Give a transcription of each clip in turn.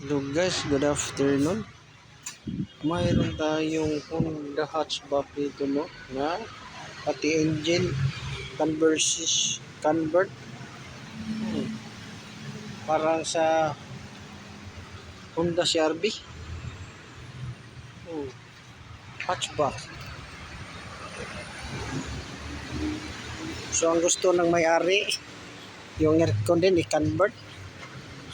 Hello guys, good afternoon. Mayroon tayong Honda hatchback dito, no, na pati engine convert. Parang sa Honda CR-V. Hatchback. So ang gusto ng may-ari, yung aircon din i-convert.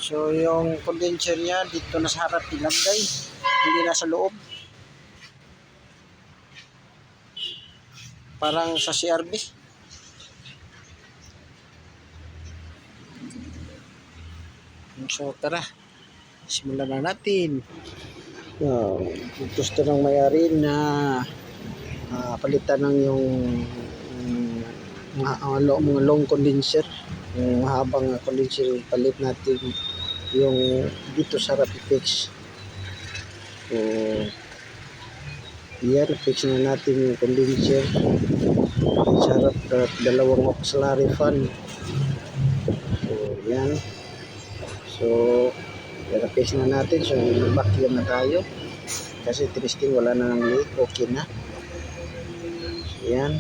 So yung condenser niya dito na sa harap ilagay, hindi na sa loob. Parang sa CR-V. So tara, simulan na natin. Gusto ng may-ari na palitan ng yung mga long condenser, yung mahabang condenser, palit natin yung dito sa harap i-fix. So yan, fix na natin yung condenser sa harap at dalawang auxiliary fan. So yan, so fix na natin. So vacuum na tayo kasi testing, wala na ng leak, okay na. So yan,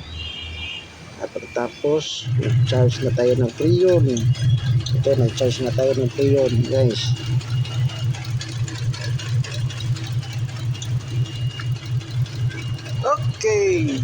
at tapos nag-charge na tayo ng Freon. Ito, nag-charge na tayo ng Freon guys. Okay.